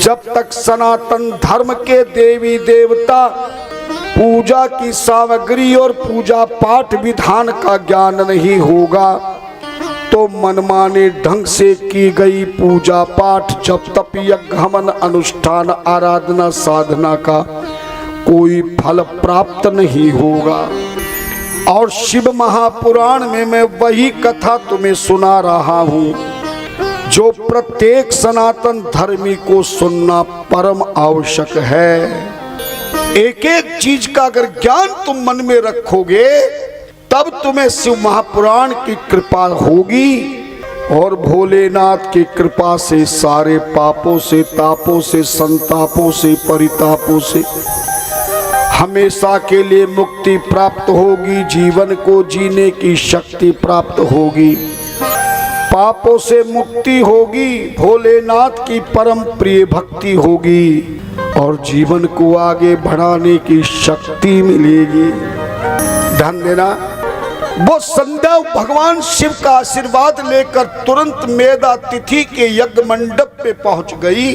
जब तक सनातन धर्म के देवी देवता, पूजा की सामग्री और पूजा पाठ विधान का ज्ञान नहीं होगा तो मनमाने ढंग से की गई पूजा पाठ, जप तप यज्ञ हवन अनुष्ठान आराधना साधना का कोई फल प्राप्त नहीं होगा। और शिव महापुराण में मैं वही कथा तुम्हें सुना रहा हूँ जो प्रत्येक सनातन धर्मी को सुनना परम आवश्यक है। एक एक चीज का अगर ज्ञान तुम मन में रखोगे तब तुम्हें शिव महापुराण की कृपा होगी और भोलेनाथ की कृपा से सारे पापों से, तापों से, संतापों से, परितापों से हमेशा के लिए मुक्ति प्राप्त होगी। जीवन को जीने की शक्ति प्राप्त होगी, पापों से मुक्ति होगी, भोलेनाथ की परम प्रिय भक्ति होगी और जीवन को आगे बढ़ाने की शक्ति मिलेगी। ध्यान देना, वो संध्या भगवान शिव का आशीर्वाद लेकर तुरंत मेधा तिथि के यज्ञ मंडप पे पहुंच गई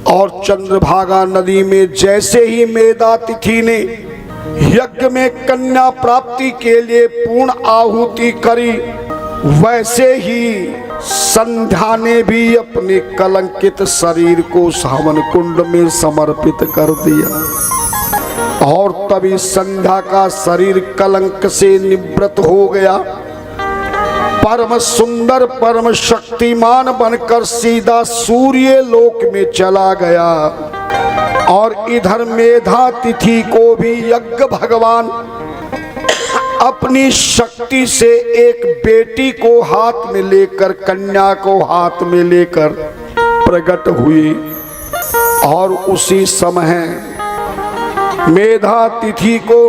और चंद्रभागा नदी में जैसे ही मेधा तिथि ने यज्ञ में कन्या प्राप्ति के लिए पूर्ण आहुति करी, वैसे ही संध्या ने भी अपने कलंकित शरीर को हवन कुंड में समर्पित कर दिया और तभी संध्या का शरीर कलंक से निवृत्त हो गया। परम सुंदर परम शक्तिमान बनकर सीधा सूर्य लोक में चला गया। और इधर मेधा तिथि को भी यज्ञ भगवान अपनी शक्ति से एक बेटी को हाथ में लेकर, कन्या को हाथ में लेकर प्रकट हुई और उसी समय मेधा तिथि को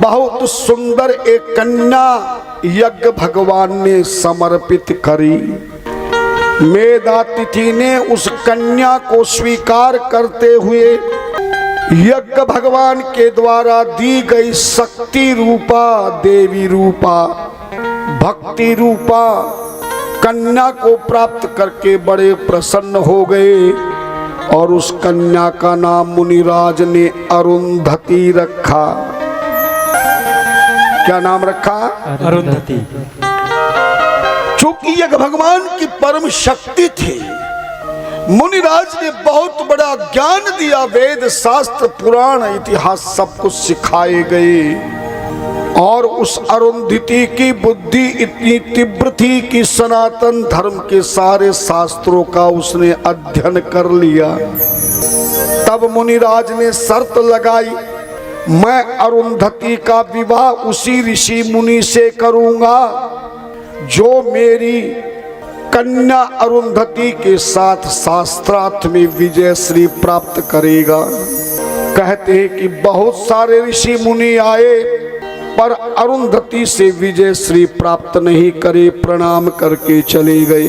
बहुत सुंदर एक कन्या यज्ञ भगवान ने समर्पित करी। मेधा तिथि ने उस कन्या को स्वीकार करते हुए यज्ञ भगवान के द्वारा दी गई शक्ति रूपा, देवी रूपा, भक्ति रूपा कन्या को प्राप्त करके बड़े प्रसन्न हो गए और उस कन्या का नाम मुनिराज ने अरुंधति रखा। क्या नाम रखा? अरुंधति। चूंकि यज्ञ भगवान की परम शक्ति थी, मुनिराज ने बहुत बड़ा ज्ञान दिया, वेद शास्त्र पुराण इतिहास सब कुछ सिखाए गए और उस अरुंधति की बुद्धि इतनी तीव्र थी कि सनातन धर्म के सारे शास्त्रों का उसने अध्ययन कर लिया। तब मुनिराज ने शर्त लगाई, मैं अरुंधति का विवाह उसी ऋषि मुनि से करूंगा जो मेरी कन्या अरुंधति के साथ शास्त्रार्थ में विजय श्री प्राप्त करेगा। कहते हैं कि बहुत सारे ऋषि मुनि आए पर अरुंधति से विजय श्री प्राप्त नहीं करे, प्रणाम करके चले गए।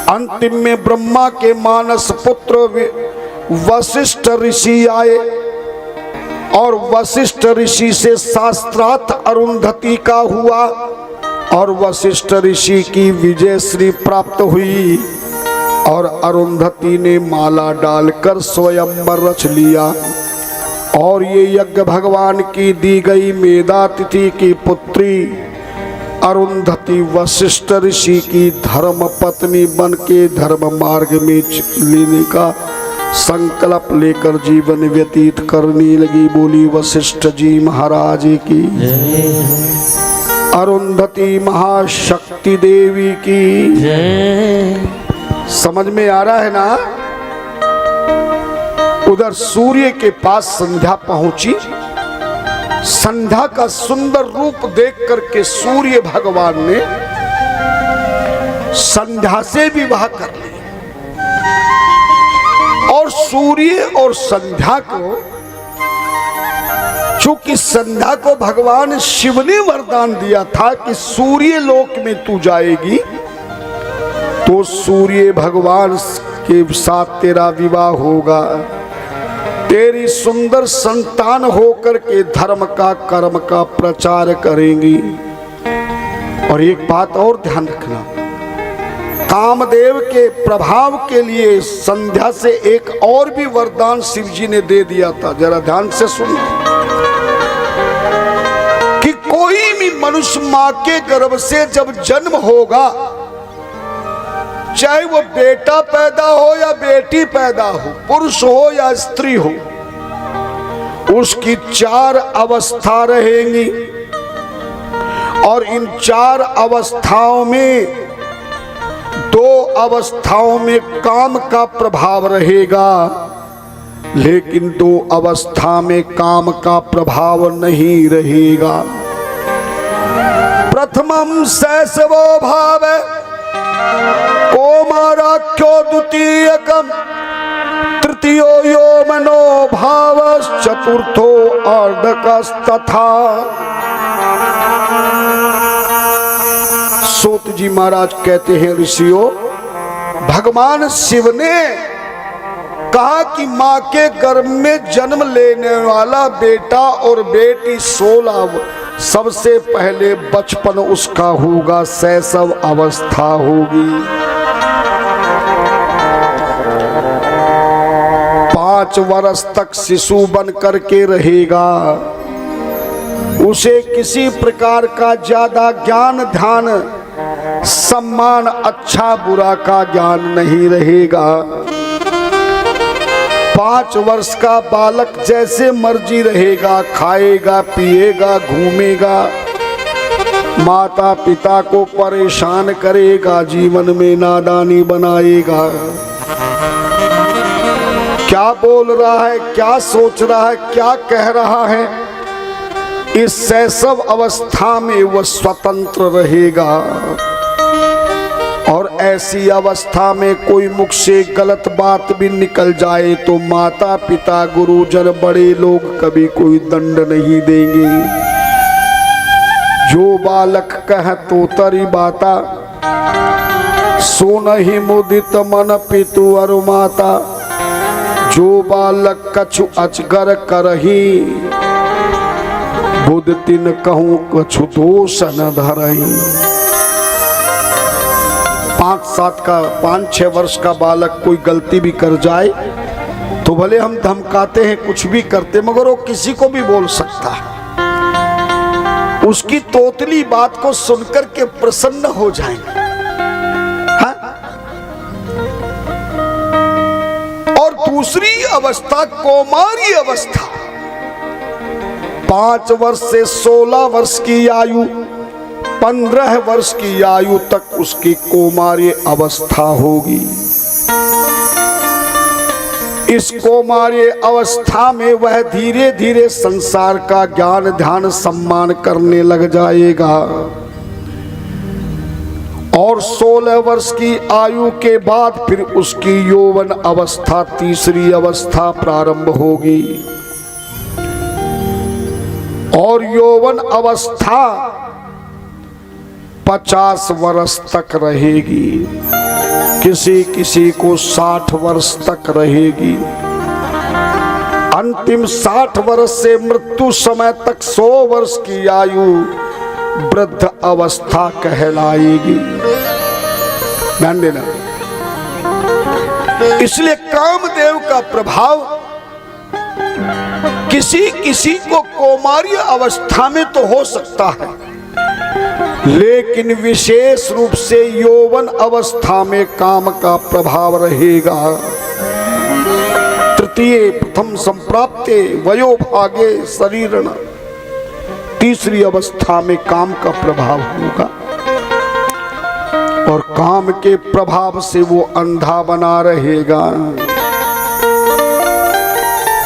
अंतिम में ब्रह्मा के मानस पुत्र वशिष्ठ ऋषि आए और वशिष्ठ ऋषि से शास्त्रार्थ अरुंधति का हुआ और वशिष्ठ ऋषि की विजय श्री प्राप्त हुई और अरुंधति ने माला डालकर स्वयंवर रच लिया। और ये यज्ञ भगवान की दी गई मेधा तिथि की पुत्री अरुंधति वशिष्ठ ऋषि की धर्म पत्नी बन के धर्म मार्ग में लेने का संकल्प लेकर जीवन व्यतीत करने लगी। बोली वशिष्ठ जी महाराज की, अरुंधति महाशक्ति देवी की जय। समझ में आ रहा है ना? उधर सूर्य के पास संध्या पहुंची। संध्या का सुंदर रूप देख करके सूर्य भगवान ने संध्या से विवाह कर लिया और सूर्य और संध्या को, चूंकि संध्या को भगवान शिव ने वरदान दिया था कि सूर्य लोक में तू जाएगी, तो सूर्य भगवान के साथ तेरा विवाह होगा, तेरी सुंदर संतान होकर के धर्म का कर्म का प्रचार करेंगी। और एक बात और ध्यान रखना, कामदेव के प्रभाव के लिए संध्या से एक और भी वरदान शिव जी ने दे दिया था। जरा ध्यान से सुनिए कि कोई भी मनुष्य मां के गर्भ से जब जन्म होगा, चाहे वो बेटा पैदा हो या बेटी पैदा हो, पुरुष हो या स्त्री हो, उसकी 4 अवस्था रहेंगी और इन 4 अवस्थाओं में 2 अवस्थाओं में काम का प्रभाव रहेगा, लेकिन 2 अवस्था में काम का प्रभाव नहीं रहेगा। प्रथमम शैशवो भाव कौमाराख्यो द्वितीयकम तृतीयो यौवनो भाव चतुर्थो अर्धकस्तथा। सूत जी महाराज कहते हैं, ऋषियों, भगवान शिव ने कहा कि मां के गर्भ में जन्म लेने वाला बेटा और बेटी 16 सबसे पहले बचपन उसका होगा, शैशव अवस्था होगी। 5 वर्ष तक शिशु बन करके रहेगा। उसे किसी प्रकार का ज्यादा ज्ञान, ध्यान, सम्मान, अच्छा बुरा का ज्ञान नहीं रहेगा। 5 वर्ष का बालक जैसे मर्जी रहेगा, खाएगा, पिएगा, घूमेगा, माता पिता को परेशान करेगा, जीवन में नादानी बनाएगा। क्या बोल रहा है, क्या सोच रहा है, क्या कह रहा है, इस शैशव अवस्था में वह स्वतंत्र रहेगा। और ऐसी अवस्था में कोई मुख से गलत बात भी निकल जाए तो माता पिता, गुरुजन, बड़े लोग कभी कोई दंड नहीं देंगे। जो बालक कह तो तरी बाता, सो नहीं मुदित मन पितु और माता। जो बालक कछु अजगर करही, बुध तिन कहूँ कछु दोष न धरही। 5-6 वर्ष का बालक कोई गलती भी कर जाए तो भले हम धमकाते हैं, कुछ भी करते, मगर वो किसी को भी बोल सकता है। उसकी तोतली बात को सुनकर के प्रसन्न हो जाएंगे। हाँ? और दूसरी अवस्था कौमारी अवस्था, 5 वर्ष से 16 वर्ष की आयु, 15 वर्ष की आयु तक उसकी कौमार्य अवस्था होगी। इस कौमार्य अवस्था में वह धीरे धीरे संसार का ज्ञान, ध्यान, सम्मान करने लग जाएगा। और 16 वर्ष की आयु के बाद फिर उसकी यौवन अवस्था, तीसरी अवस्था प्रारंभ होगी। और यौवन अवस्था 50 वर्ष तक रहेगी, किसी किसी को 60 वर्ष तक रहेगी। अंतिम 60 वर्ष से मृत्यु समय तक 100 वर्ष की आयु वृद्ध अवस्था कहलाएगी। ध्यान देना। इसलिए कामदेव का प्रभाव किसी किसी को कौमार्य अवस्था में तो हो सकता है, लेकिन विशेष रूप से यौवन अवस्था में काम का प्रभाव रहेगा। तृतीय प्रथम संप्राप्ते वयोभागे शरीरण, तीसरी अवस्था में काम का प्रभाव होगा। और काम के प्रभाव से वो अंधा बना रहेगा।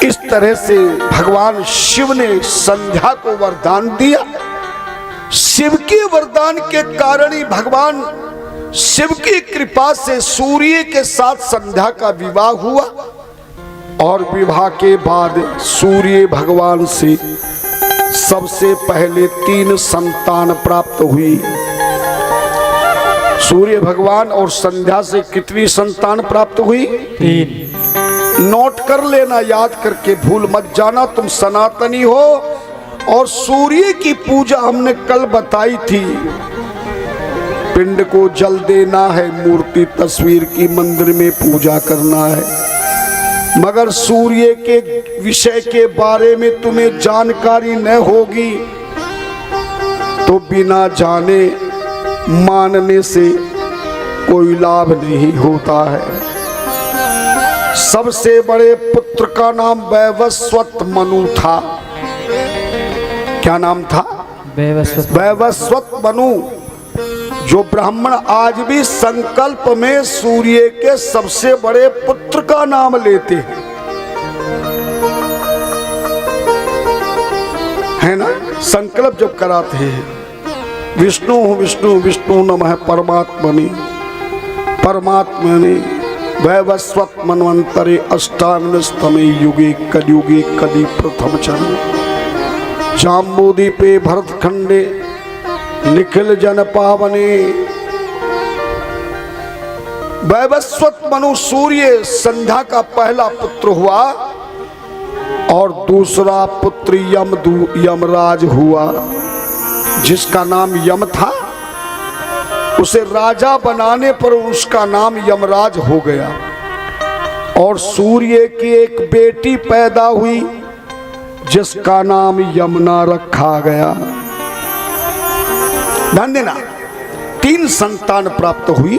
इस तरह से भगवान शिव ने संध्या को वरदान दिया। शिव के वरदान के कारण ही भगवान शिव की कृपा से सूर्य के साथ संध्या का विवाह हुआ। और विवाह के बाद सूर्य भगवान से सबसे पहले 3 संतान प्राप्त हुई। सूर्य भगवान और संध्या से कितनी संतान प्राप्त हुई? 3। नोट कर लेना, याद करके भूल मत जाना, तुम सनातनी हो। और सूर्य की पूजा हमने कल बताई थी, पिंड को जल देना है, मूर्ति तस्वीर की मंदिर में पूजा करना है। मगर सूर्य के विषय के बारे में तुम्हें जानकारी न होगी तो बिना जाने मानने से कोई लाभ नहीं होता है। सबसे बड़े पुत्र का नाम वैवस्वत मनु था। क्या नाम था? वैवस्वत मनु। जो ब्राह्मण आज भी संकल्प में सूर्य के सबसे बड़े पुत्र का नाम लेते हैं, है ना, संकल्प जब कराते हैं, विष्णु विष्णु विष्णु नमः परमात्मने परमात्मने वैवस्वत मन्वंतरे अष्टाविंशतमे युगे कलियुगे कलि प्रथम चरण जाम्बूदीपे भरतखंडे निखिल जन पावने। वैवस्वत मनु सूर्य संध्या का पहला पुत्र हुआ और दूसरा पुत्र यमराज हुआ, जिसका नाम यम था। उसे राजा बनाने पर उसका नाम यमराज हो गया। और सूर्य की एक बेटी पैदा हुई जिसका नाम यमुना रखा गया। ध्यान देना, 3 संतान प्राप्त हुई।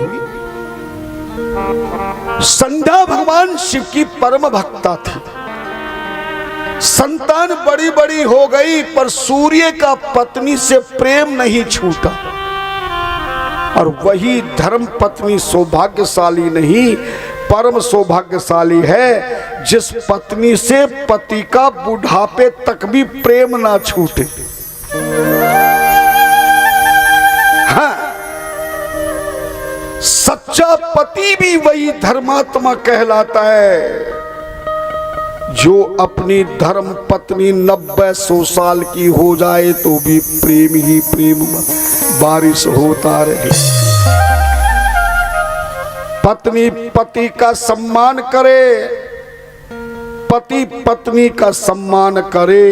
संध्या भगवान शिव की परम भक्ता थी। संतान बड़ी बड़ी हो गई पर सूर्य का पत्नी से प्रेम नहीं छूटा। और वही धर्म पत्नी सौभाग्यशाली नहीं, परम सौभाग्यशाली है जिस पत्नी से पति का बुढ़ापे तक भी प्रेम ना छूटे। हाँ, सच्चा पति भी वही धर्मात्मा कहलाता है जो अपनी धर्म पत्नी 90-100 साल की हो जाए तो भी प्रेम ही प्रेम बारिश होता रहे। पत्नी पति का सम्मान करे, पति पत्नी का सम्मान करे।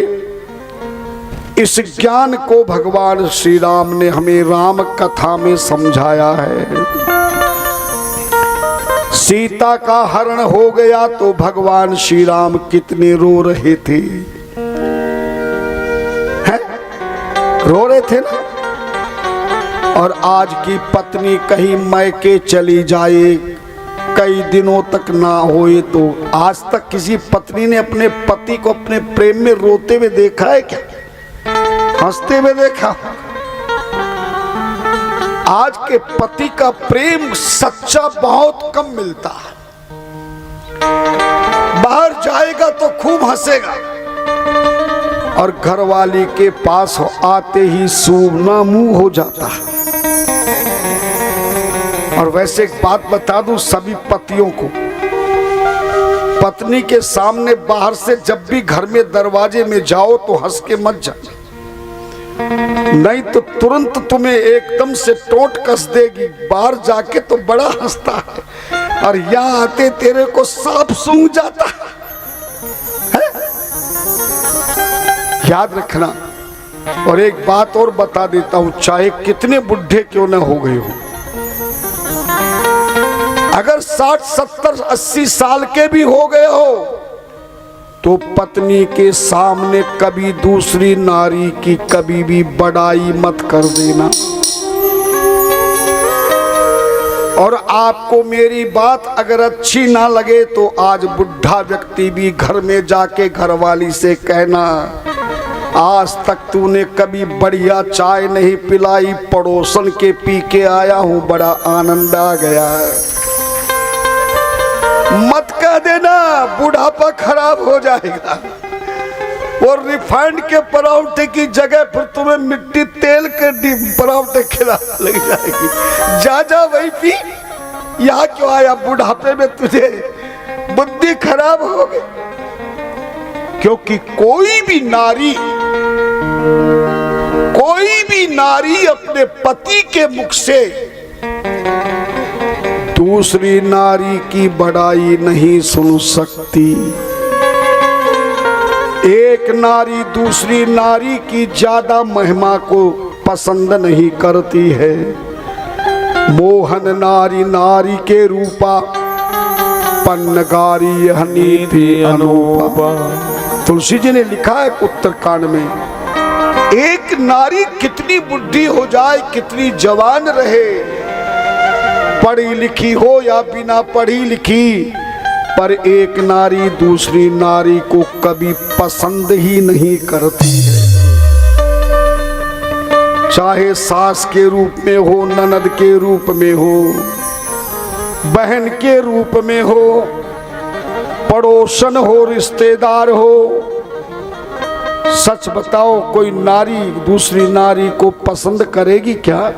इस ज्ञान को भगवान श्री राम ने हमें राम कथा में समझाया है। सीता का हरण हो गया तो भगवान श्री राम कितने रो रहे थे, हैं? रो रहे थे ना। और आज की पत्नी कहीं मैके चली जाए, कई दिनों तक ना होए, तो आज तक किसी पत्नी ने अपने पति को अपने प्रेम में रोते हुए देखा है क्या? हंसते हुए देखा? आज के पति का प्रेम सच्चा बहुत कम मिलता है। बाहर जाएगा तो खूब हंसेगा और घरवाली के पास आते ही सूना मुंह हो जाता है। और वैसे एक बात बता दूं सभी पतियों को, पत्नी के सामने बाहर से जब भी घर में दरवाजे में जाओ तो हंस के मत जाओ, नहीं तो तुरंत तुम्हें एकदम से टोंट कस देगी। बाहर जाके तो बड़ा हंसता है और यहाँ आते तेरे को सांप सूंघ जाता है। याद रखना। और एक बात और बता देता हूं, चाहे कितने बुढ़े क्यों न हो गए हो, अगर 60, 70, 80 साल के भी हो गए हो तो पत्नी के सामने कभी दूसरी नारी की कभी भी बड़ाई मत कर देना। और आपको मेरी बात अगर अच्छी ना लगे तो आज बुढ़ा व्यक्ति भी घर में जाके घरवाली से कहना, आज तक तूने कभी बढ़िया चाय नहीं पिलाई, पड़ोसन के पी के आया हूं, बड़ा आनंद आ गया है। मत कह देना, बुढ़ापा खराब हो जाएगा। और रिफाइंड के पराठे की जगह फिर तुम्हें मिट्टी तेल के पराठे खिला लग जाएगी। जा जा वही पी, यहाँ क्यों आया? बुढ़ापे में तुझे बुद्धि खराब हो गई। क्योंकि कोई भी नारी अपने पति के मुख से दूसरी नारी की बड़ाई नहीं सुन सकती। एक नारी दूसरी नारी की ज्यादा महिमा को पसंद नहीं करती है। मोहन नारी नारी के रूपा, पन्नगारी यह नीति अनूपा। तुलसी जी ने लिखा है उत्तरकांड में, एक नारी कितनी बुढ़ी हो जाए, कितनी जवान रहे, पढ़ी लिखी हो या बिना पढ़ी लिखी, पर एक नारी दूसरी नारी को कभी पसंद ही नहीं करती है। चाहे सास के रूप में हो, ननद के रूप में हो, बहन के रूप में हो, पड़ोसन हो, रिश्तेदार हो। सच बताओ, कोई नारी दूसरी नारी को पसंद करेगी क्या?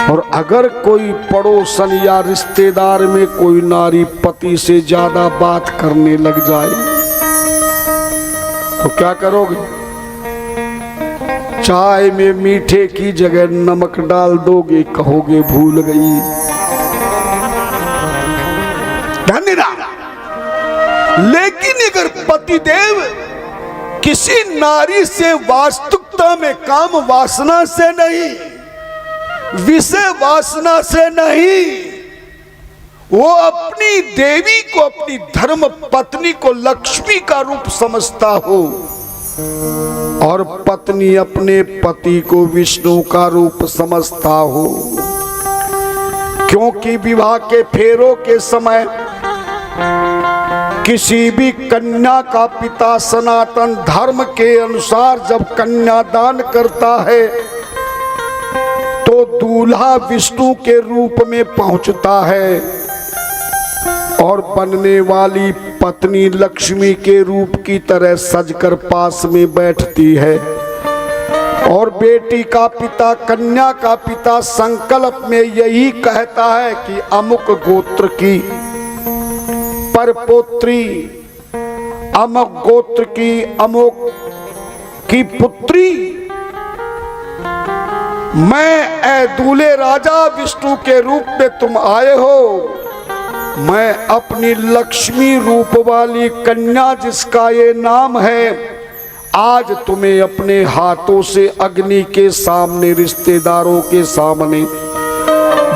और अगर कोई पड़ोसन या रिश्तेदार में कोई नारी पति से ज्यादा बात करने लग जाए तो क्या करोगे? चाय में मीठे की जगह नमक डाल दोगे, कहोगे भूल गई। धन्यवाद। लेकिन अगर पतिदेव किसी नारी से वास्तविकता में काम वासना से नहीं, विषय वासना से नहीं, वो अपनी देवी को, अपनी धर्म पत्नी को लक्ष्मी का रूप समझता हो और पत्नी अपने पति को विष्णु का रूप समझता हो, क्योंकि विवाह के फेरों के समय किसी भी कन्या का पिता सनातन धर्म के अनुसार जब कन्यादान करता है तो दूल्हा विष्णु के रूप में पहुंचता है और बनने वाली पत्नी लक्ष्मी के रूप की तरह सजकर पास में बैठती है। और बेटी का पिता, कन्या का पिता संकल्प में यही कहता है कि अमुक गोत्र की परपोत्री, अमुक गोत्र की अमुक की पुत्री, मैं ऐ दूल्हे राजा विष्णु के रूप में तुम आए हो, मैं अपनी लक्ष्मी रूप वाली कन्या जिसका ये नाम है, आज तुम्हें अपने हाथों से अग्नि के सामने, रिश्तेदारों के सामने,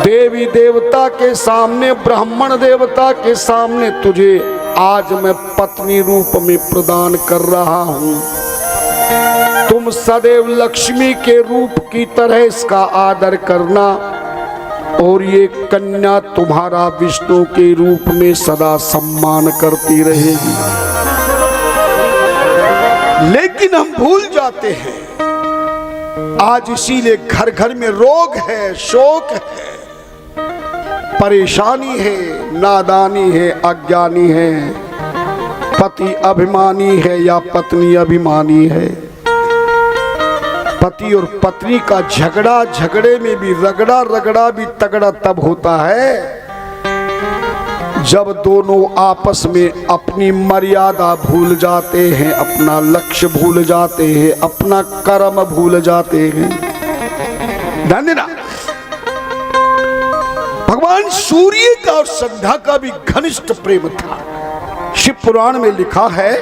देवी देवता के सामने, ब्राह्मण देवता के सामने तुझे आज मैं पत्नी रूप में प्रदान कर रहा हूं। तुम सदैव लक्ष्मी के रूप की तरह इसका आदर करना और ये कन्या तुम्हारा विष्णु के रूप में सदा सम्मान करती रहेगी। लेकिन हम भूल जाते हैं, आज इसीलिए घर घर में रोग है, शोक है, परेशानी है, नादानी है, अज्ञानी है, पति अभिमानी है या पत्नी अभिमानी है। पति और पत्नी का झगड़ा, झगड़े में भी रगड़ा, रगड़ा भी तगड़ा तब होता है जब दोनों आपस में अपनी मर्यादा भूल जाते हैं, अपना लक्ष्य भूल जाते हैं, अपना कर्म भूल जाते हैं। धन्यवाद। भगवान सूर्य का और संध्या का भी घनिष्ठ प्रेम था। शिव पुराण में लिखा है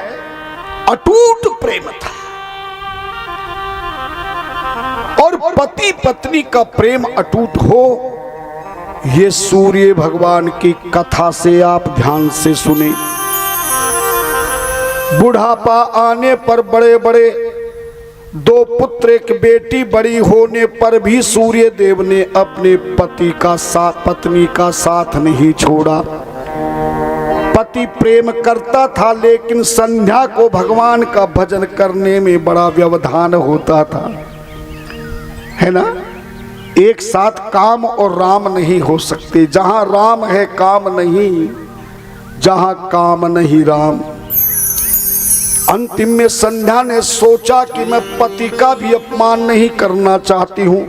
अटूट प्रेम था। और पति पत्नी का प्रेम अटूट हो, ये सूर्य भगवान की कथा से आप ध्यान से सुने। बुढ़ापा आने पर बड़े बड़े दो पुत्र एक बेटी बड़ी होने पर भी सूर्य देव ने अपने पति का साथ, पत्नी का साथ नहीं छोड़ा। पति प्रेम करता था लेकिन संध्या को भगवान का भजन करने में बड़ा व्यवधान होता था, है ना। एक साथ काम और राम नहीं हो सकते। जहां राम है काम नहीं, जहां काम नहीं राम। अंतिम में संध्या ने सोचा कि मैं पति का भी अपमान नहीं करना चाहती हूं,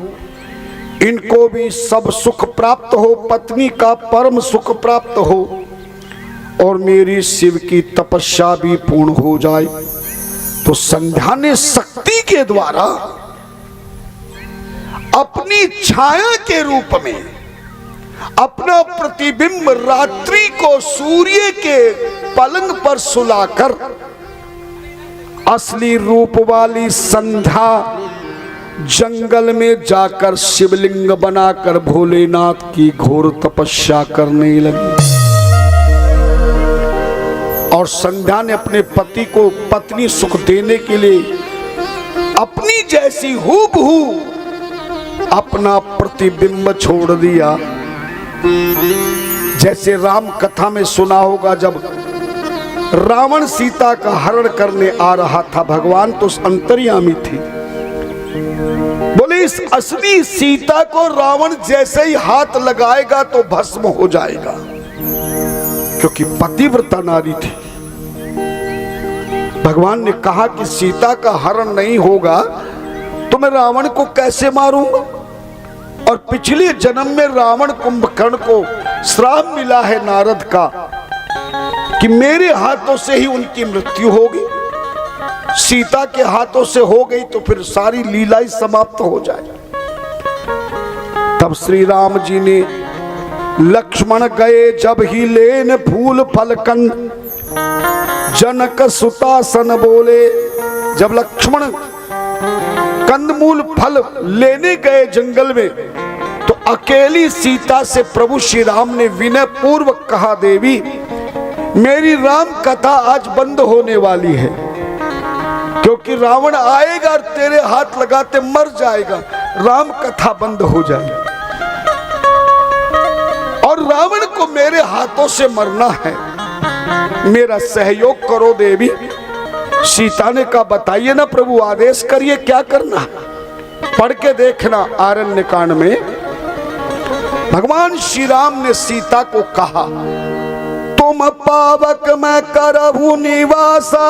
इनको भी सब सुख प्राप्त हो, पत्नी का परम सुख प्राप्त हो और मेरी शिव की तपस्या भी पूर्ण हो जाए। तो संध्या ने शक्ति के द्वारा अपनी छाया के रूप में अपना प्रतिबिंब रात्रि को सूर्य के पलंग पर सुलाकर असली रूप वाली संध्या जंगल में जाकर शिवलिंग बनाकर भोलेनाथ की घोर तपस्या करने लगी। और संध्या ने अपने पति को पत्नी सुख देने के लिए अपनी जैसी हूबहू अपना प्रतिबिंब छोड़ दिया। जैसे राम कथा में सुना होगा, जब रावण सीता का हरण करने आ रहा था, भगवान तो अंतर्यामी थे। बोले इस असली सीता को रावण जैसे ही हाथ लगाएगा तो भस्म हो जाएगा, क्योंकि पतिव्रता नारी थी। भगवान ने कहा कि सीता का हरण नहीं होगा तो मैं रावण को कैसे मारूंगा। और पिछले जन्म में रावण कुंभकर्ण को श्राप मिला है नारद का कि मेरे हाथों से ही उनकी मृत्यु होगी। सीता के हाथों से हो गई तो फिर सारी लीला ही समाप्त हो जाए। तब श्री राम जी ने लक्ष्मण गए जब ही लेन फूल फलकन, जनक सुतासन बोले। जब लक्ष्मण कंदमूल फल लेने गए जंगल में, तो अकेली सीता से प्रभु श्री राम ने विनय पूर्वक कहा, देवी मेरी राम कथा आज बंद होने वाली है, क्योंकि रावण आएगा और तेरे हाथ लगाते मर जाएगा, राम कथा बंद हो जाएगी। और रावण को मेरे हाथों से मरना है, मेरा सहयोग करो देवी। सीता ने कहा बताइए ना प्रभु, आदेश करिए क्या करना। पढ़ के देखना आरण्य कांड में भगवान श्री राम ने सीता को कहा, तुम पावक मैं करहु निवासा,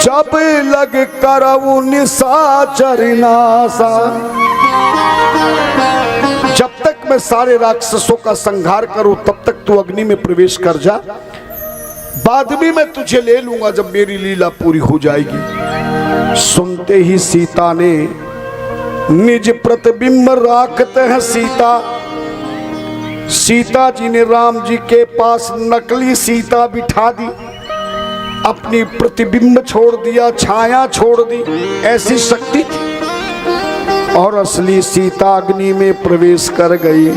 जब लग करहु निशाचर नासा। जब तक मैं सारे राक्षसों का संहार करूं तब तक तू अग्नि में प्रवेश कर जा, बाद में मैं तुझे ले लूंगा जब मेरी लीला पूरी हो जाएगी। सुनते ही सीता ने निज प्रतिबिंब राखते हैं सीता जी ने राम जी के पास नकली सीता बिठा दी, अपनी प्रतिबिंब छोड़ दिया, छाया छोड़ दी, ऐसी शक्ति थी। और असली सीता अग्नि में प्रवेश कर गई।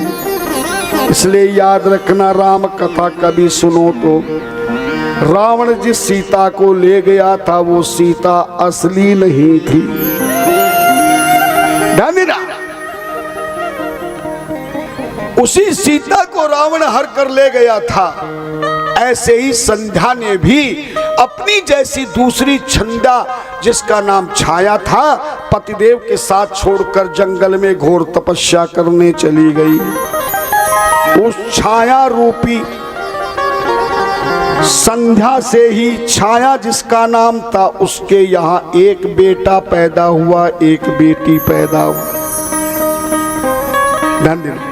इसलिए याद रखना, राम कथा कभी सुनो तो रावण जिस सीता को ले गया था वो सीता असली नहीं थी। उसी सीता को रावण हर कर ले गया था। ऐसे ही संध्या ने भी अपनी जैसी दूसरी छंदा जिसका नाम छाया था, पतिदेव के साथ छोड़कर जंगल में घोर तपस्या करने चली गई। उस छाया रूपी संध्या से ही छाया जिसका नाम था, उसके यहाँ एक बेटा पैदा हुआ, एक बेटी पैदा हुआ। धन्यवाद।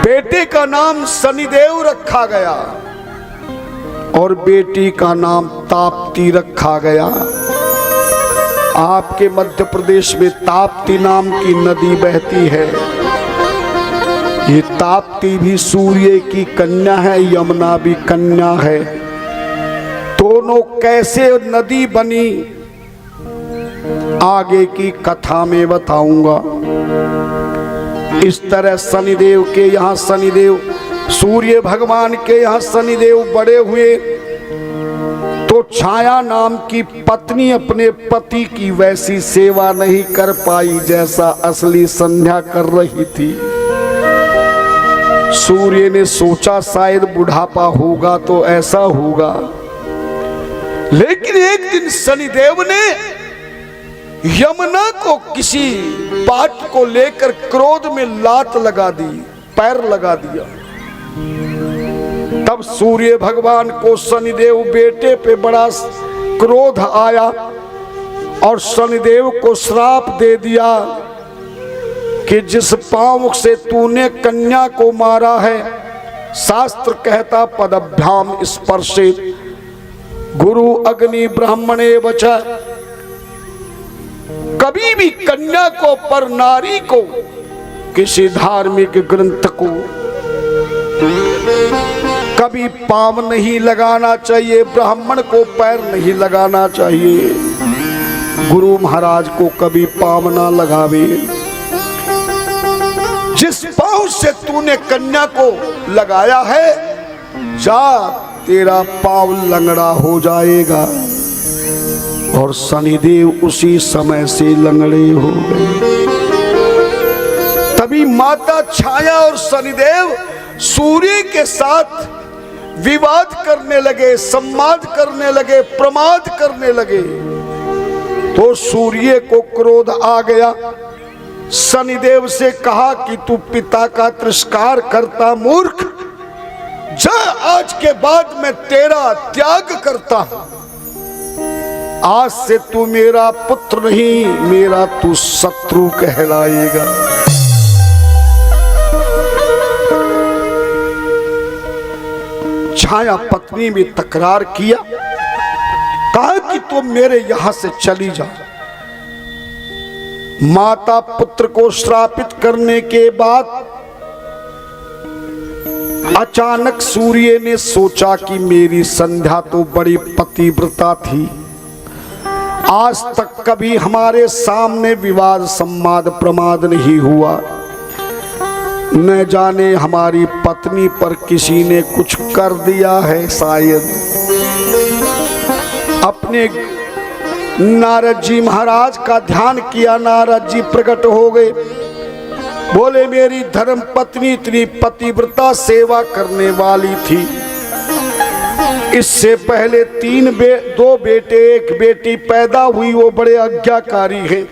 बेटे का नाम शनिदेव रखा गया और बेटी का नाम ताप्ती रखा गया। आपके मध्य प्रदेश में ताप्ती नाम की नदी बहती है। ये ताप्ती भी सूर्य की कन्या है, यमुना भी कन्या है। दोनों कैसे नदी बनी आगे की कथा में बताऊंगा। इस तरह शनिदेव के यहाँ शनिदेव, सूर्य भगवान के यहाँ शनिदेव बड़े हुए तो छाया नाम की पत्नी अपने पति की वैसी सेवा नहीं कर पाई जैसा असली संध्या कर रही थी। सूर्य ने सोचा शायद बुढ़ापा होगा तो ऐसा होगा, लेकिन एक दिन शनिदेव ने यमुना को किसी बात को लेकर क्रोध में लात लगा दी, पैर लगा दिया। तब सूर्य भगवान को शनिदेव बेटे पे बड़ा क्रोध आया और शनिदेव को श्राप दे दिया कि जिस पांव से तूने कन्या को मारा है, शास्त्र कहता पदभ्याम स्पर्शित गुरु अग्नि ब्राह्मणे वचा। कभी भी कन्या को पर नारी को, किसी धार्मिक ग्रंथ को कभी पांव नहीं लगाना चाहिए, ब्राह्मण को पैर नहीं लगाना चाहिए। गुरु महाराज को कभी पाँव ना लगावे। जिस पाँव से तूने कन्या को लगाया है, जा तेरा पाँव लंगड़ा हो जाएगा। और शनिदेव उसी समय से लंगड़े हो गए। तभी माता छाया और शनिदेव सूर्य के साथ विवाद करने लगे, संवाद करने लगे, प्रमाद करने लगे। तो सूर्य को क्रोध आ गया। शनिदेव से कहा कि तू पिता का तिरस्कार करता मूर्ख, जा आज के बाद मैं तेरा त्याग करता हूं। आज से तू मेरा पुत्र नहीं, मेरा तू शत्रु कहलाएगा। छाया पत्नी में तकरार किया, कहा कि तुम मेरे यहां से चली जा। माता पुत्र को श्रापित करने के बाद अचानक सूर्य ने सोचा कि मेरी संध्या तो बड़ी पतिव्रता थी, आज तक कभी हमारे सामने विवाद संवाद प्रमाद नहीं हुआ। न जाने हमारी पत्नी पर किसी ने कुछ कर दिया है शायद। अपने नारद जी महाराज का ध्यान किया, नारद जी प्रकट हो गए। बोले मेरी धर्म पत्नी इतनी पतिव्रता सेवा करने वाली थी, इससे पहले दो बेटे एक बेटी पैदा हुई, वो बड़े आज्ञाकारी हैं।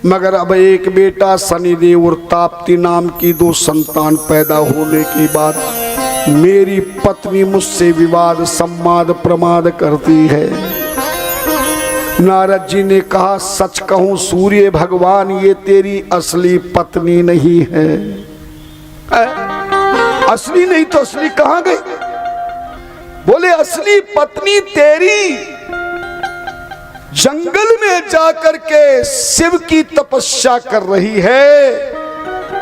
मगर अब एक बेटा शनिदेव और ताप्ती नाम की 2 संतान पैदा होने के बाद मेरी पत्नी मुझसे विवाद संवाद प्रमाद करती है। नारद जी ने कहा, सच कहूं सूर्य भगवान, ये तेरी असली पत्नी नहीं है। असली नहीं तो असली कहां गई? बोले असली पत्नी तेरी जंगल में जाकर के शिव की तपस्या कर रही है,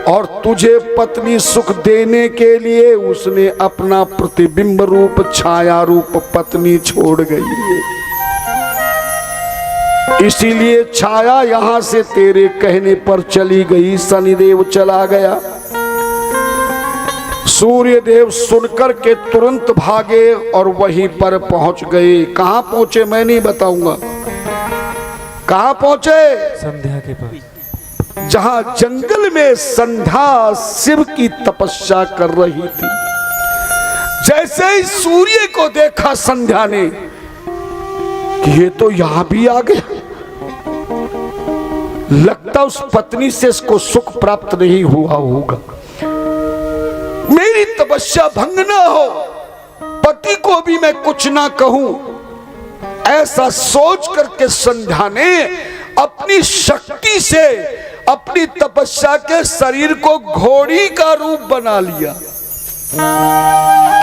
और तुझे पत्नी सुख देने के लिए उसने अपना प्रतिबिंब रूप छाया रूप पत्नी छोड़ गई है। इसीलिए छाया यहां से तेरे कहने पर चली गई, शनिदेव चला गया। सूर्यदेव सुनकर के तुरंत भागे और वहीं पर पहुंच गए। कहां पहुंचे मैं नहीं बताऊंगा, कहां पहुंचे? संध्या के पास, जहां जंगल में संध्या शिव की तपस्या कर रही थी। जैसे ही सूर्य को देखा संध्या ने कि ये तो यहां भी आ गया, लगता उस पत्नी से इसको सुख प्राप्त नहीं हुआ होगा, मेरी तपस्या भंग ना हो, पति को भी मैं कुछ ना कहूं। ऐसा सोच करके संध्या ने अपनी शक्ति से अपनी तपस्या के शरीर को घोड़ी का रूप बना लिया।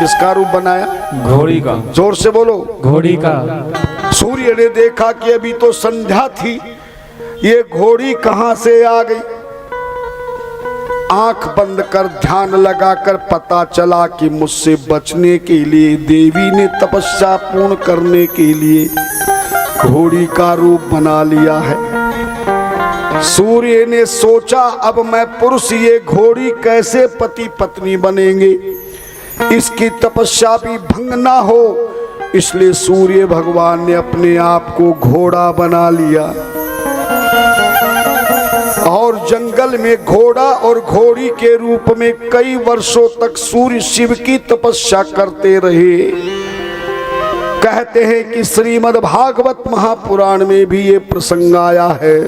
किसका रूप बनाया? घोड़ी का। जोर से बोलो, घोड़ी का। सूर्य ने देखा कि अभी तो संध्या थी, ये घोड़ी कहां से आ गई। आंख बंद कर ध्यान लगाकर पता चला कि मुझसे बचने के लिए देवी ने तपस्या पूर्ण करने के लिए घोड़ी का रूप बना लिया है। सूर्य ने सोचा अब मैं पुरुष, ये घोड़ी कैसे पति पत्नी बनेंगे, इसकी तपस्या भी भंग ना हो, इसलिए सूर्य भगवान ने अपने आप को घोड़ा बना लिया। और जंगल में घोड़ा और घोड़ी के रूप में कई वर्षों तक सूर्य शिव की तपस्या करते रहे। कहते हैं कि श्रीमद् भागवत महापुराण में भी ये प्रसंग आया है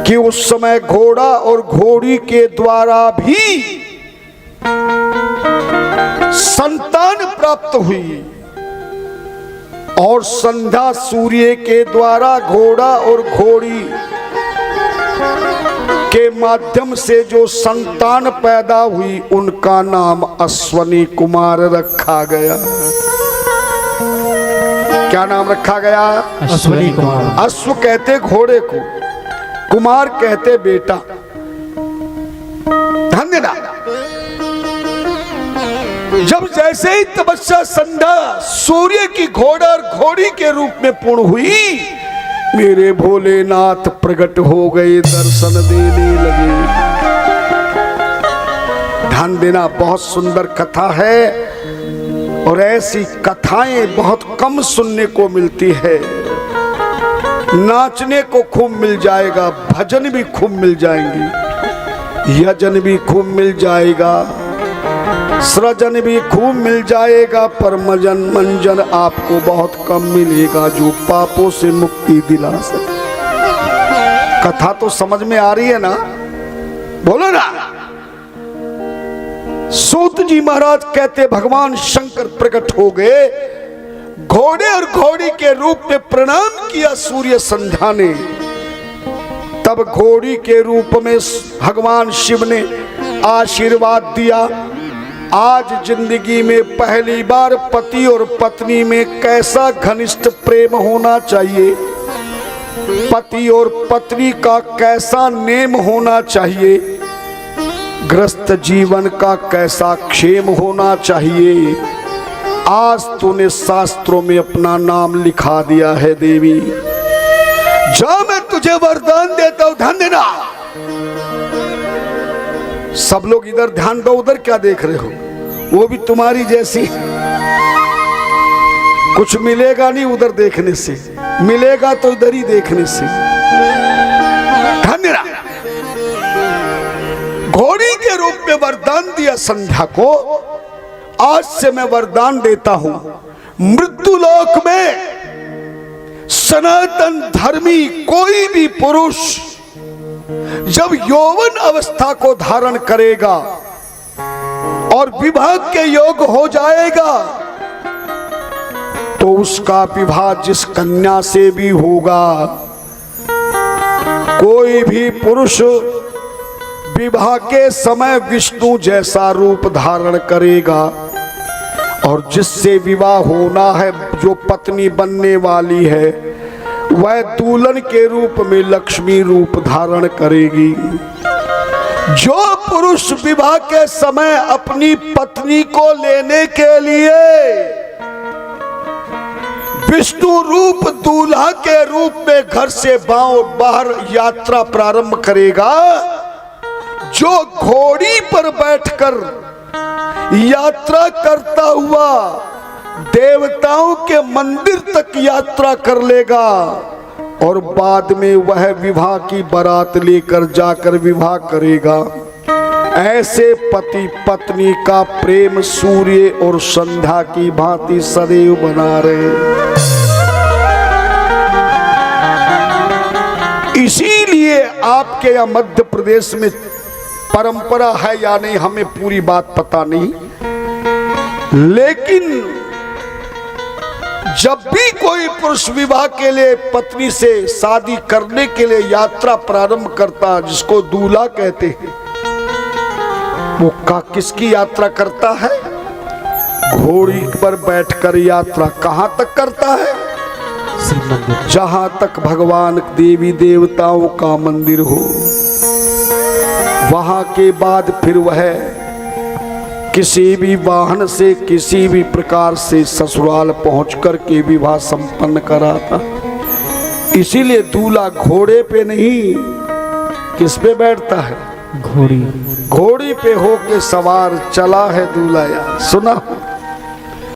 कि उस समय घोड़ा और घोड़ी के द्वारा भी संतान प्राप्त हुई, और संध्या सूर्य के द्वारा घोड़ा और घोड़ी के माध्यम से जो संतान पैदा हुई उनका नाम अश्वनी कुमार रखा गया। क्या नाम रखा गया? अश्वनी कुमार। अश्व कहते घोड़े को, कुमार कहते बेटा। धन्यवाद। जब जैसे ही तपस्या संध्या सूर्य की घोड़ा और घोड़ी के रूप में पूर्ण हुई, मेरे भोलेनाथ प्रकट हो गए, दर्शन देने लगे। ध्यान देना, बहुत सुंदर कथा है और ऐसी कथाएं बहुत कम सुनने को मिलती है। नाचने को खूब मिल जाएगा, भजन भी खूब मिल जाएंगी, यजन भी खूब मिल जाएगा, सृजन भी खूब मिल जाएगा, पर मंजन आपको बहुत कम मिलेगा जो पापों से मुक्ति दिला सके। कथा तो समझ में आ रही है ना? बोलो ना। सूत जी महाराज कहते भगवान शंकर प्रकट हो गए, घोड़े और घोड़ी के रूप में प्रणाम किया सूर्य संध्या ने। तब घोड़ी के रूप में भगवान शिव ने आशीर्वाद दिया। आज जिंदगी में पहली बार पति और पत्नी में कैसा घनिष्ठ प्रेम होना चाहिए, पति और पत्नी का कैसा नेम होना चाहिए, ग्रस्त जीवन का कैसा क्षेम होना चाहिए, आज तूने शास्त्रों में अपना नाम लिखा दिया है देवी। जा, मैं तुझे वरदान देता हूं, ध्यान देना। सब लोग इधर ध्यान दो, उधर क्या देख रहे हो? वो भी तुम्हारी जैसी। कुछ मिलेगा नहीं उधर देखने से, मिलेगा तो इधर ही देखने से। ध्यान देना। घोड़ी के रूप में वरदान दिया संध्या को। आज से मैं वरदान देता हूं, मृत्युलोक में सनातन धर्मी कोई भी पुरुष जब यौवन अवस्था को धारण करेगा और विवाह के योग हो जाएगा, तो उसका विवाह जिस कन्या से भी होगा, कोई भी पुरुष विवाह के समय विष्णु जैसा रूप धारण करेगा और जिससे विवाह होना है, जो पत्नी बनने वाली है, वह दुल्हन के रूप में लक्ष्मी रूप धारण करेगी। जो पुरुष विवाह के समय अपनी पत्नी को लेने के लिए विष्णु रूप दूल्हा के रूप में घर से बाहर यात्रा प्रारंभ करेगा, जो घोड़ी पर बैठकर यात्रा करता हुआ देवताओं के मंदिर तक यात्रा कर लेगा और बाद में वह विवाह की बारात लेकर जाकर विवाह करेगा, ऐसे पति पत्नी का प्रेम सूर्य और संध्या की भांति सदैव बना रहे। इसीलिए आपके यहाँ मध्य प्रदेश में परंपरा है या नहीं हमें पूरी बात पता नहीं, लेकिन जब भी कोई पुरुष विवाह के लिए पत्नी से शादी करने के लिए यात्रा प्रारंभ करता, जिसको दूल्हा कहते हैं, वो किसकी यात्रा करता है? घोड़ी पर बैठकर यात्रा कहां तक करता है? जहां तक भगवान देवी देवताओं का मंदिर हो। वहां के बाद फिर वह किसी भी वाहन से किसी भी प्रकार से ससुराल पहुंचकर के विवाह संपन्न कराता। इसीलिए दूल्हा घोड़े पे नहीं, किस पे बैठता है? घोड़ी पे होके सवार चला है दूल्हा। यार सुना?